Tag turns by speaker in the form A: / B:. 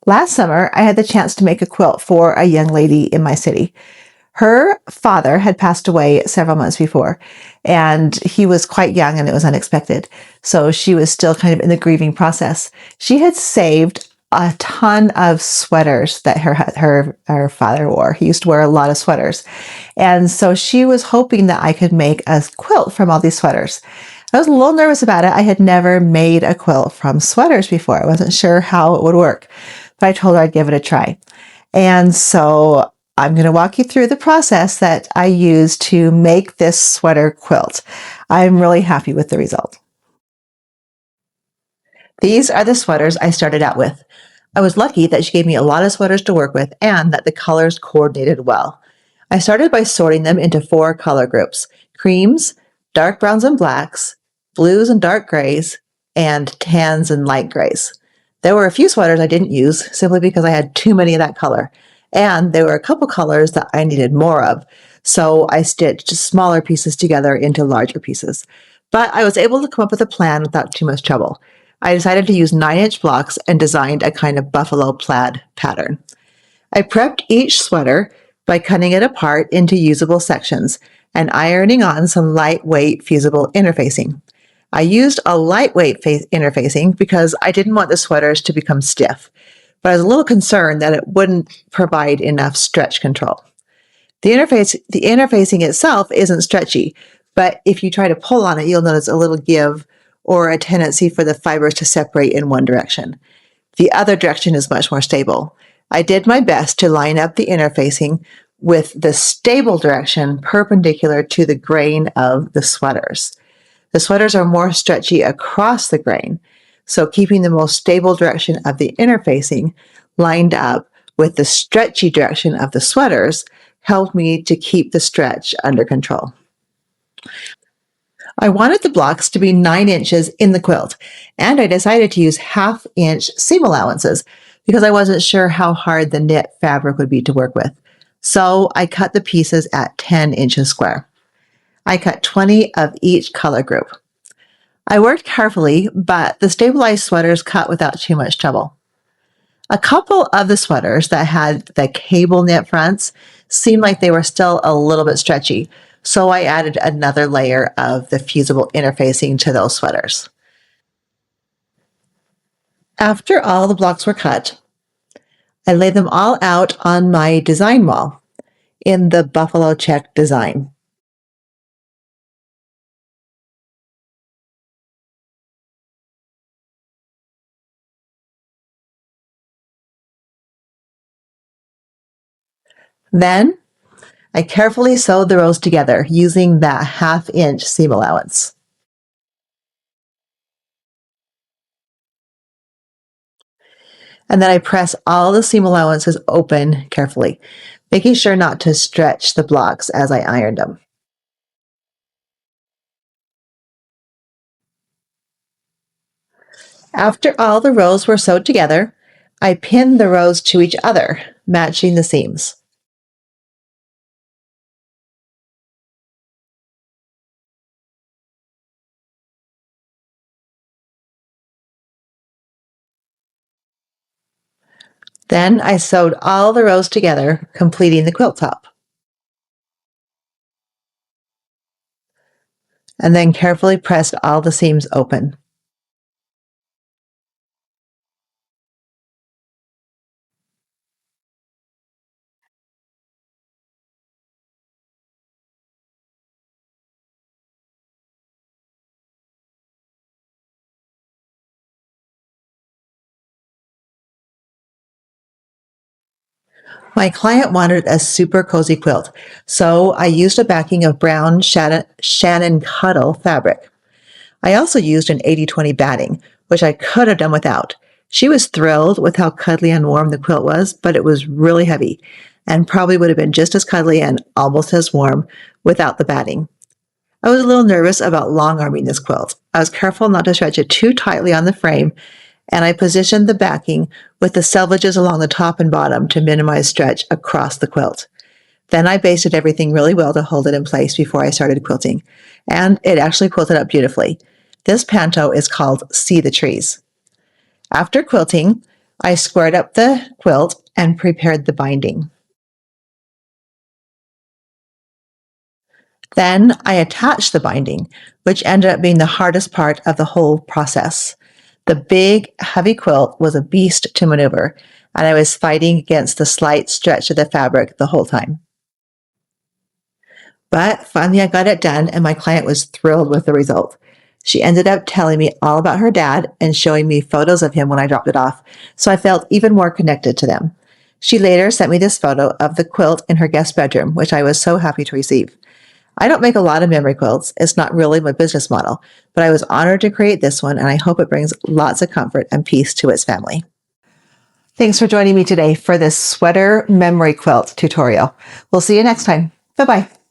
A: Last summer, I had the chance to make a quilt for a young lady in my city. Her father had passed away several months before, and he was quite young and it was unexpected. So she was still kind of in the grieving process. She had saved a ton of sweaters that her father wore. He used to wear a lot of sweaters. And so she was hoping that I could make a quilt from all these sweaters. I was a little nervous about it. I had never made a quilt from sweaters before. I wasn't sure how it would work, but I told her I'd give it a try. And so I'm going to walk you through the process that I used to make this sweater quilt. I'm really happy with the result. These are the sweaters I started out with. I was lucky that she gave me a lot of sweaters to work with and that the colors coordinated well. I started by sorting them into 4 color groups: creams, dark browns and blacks, blues and dark grays, and tans and light grays. There were a few sweaters I didn't use simply because I had too many of that color, and there were a couple colors that I needed more of, so I stitched smaller pieces together into larger pieces. But I was able to come up with a plan without too much trouble. I decided to use 9-inch blocks and designed a kind of buffalo plaid pattern. I prepped each sweater by cutting it apart into usable sections and ironing on some lightweight fusible interfacing. I used a lightweight interfacing because I didn't want the sweaters to become stiff, but I was a little concerned that it wouldn't provide enough stretch control. The interfacing itself isn't stretchy, but if you try to pull on it, you'll notice a little give or a tendency for the fibers to separate in one direction. The other direction is much more stable. I did my best to line up the interfacing with the stable direction perpendicular to the grain of the sweaters. The sweaters are more stretchy across the grain, so keeping the most stable direction of the interfacing lined up with the stretchy direction of the sweaters helped me to keep the stretch under control. I wanted the blocks to be 9 inches in the quilt, and I decided to use 1/2-inch seam allowances because I wasn't sure how hard the knit fabric would be to work with. So I cut the pieces at 10 inches square. I cut 20 of each color group. I worked carefully, but the stabilized sweaters cut without too much trouble. A couple of the sweaters that had the cable knit fronts seemed like they were still a little bit stretchy, so I added another layer of the fusible interfacing to those sweaters. After all the blocks were cut, I laid them all out on my design wall in the buffalo check design. Then I carefully sewed the rows together using that 1/2-inch seam allowance. And then I press all the seam allowances open carefully, making sure not to stretch the blocks as I ironed them. After all the rows were sewed together, I pinned the rows to each other, matching the seams. Then I sewed all the rows together, completing the quilt top, and then carefully pressed all the seams open. My client wanted a super cozy quilt, so I used a backing of brown Shannon Cuddle fabric. I also used an 80/20 batting, which I could have done without. She was thrilled with how cuddly and warm the quilt was, but it was really heavy and probably would have been just as cuddly and almost as warm without the batting. I was a little nervous about long arming this quilt. I was careful not to stretch it too tightly on the frame, and I positioned the backing with the selvages along the top and bottom to minimize stretch across the quilt. Then I basted everything really well to hold it in place before I started quilting, and it actually quilted up beautifully. This panto is called See the Trees. After quilting, I squared up the quilt and prepared the binding. Then I attached the binding, which ended up being the hardest part of the whole process. The big, heavy quilt was a beast to maneuver, and I was fighting against the slight stretch of the fabric the whole time. But finally, I got it done, and my client was thrilled with the result. She ended up telling me all about her dad and showing me photos of him when I dropped it off, so I felt even more connected to them. She later sent me this photo of the quilt in her guest bedroom, which I was so happy to receive. I don't make a lot of memory quilts. It's not really my business model, but I was honored to create this one, and I hope it brings lots of comfort and peace to its family. Thanks for joining me today for this sweater memory quilt tutorial. We'll see you next time. Bye-bye.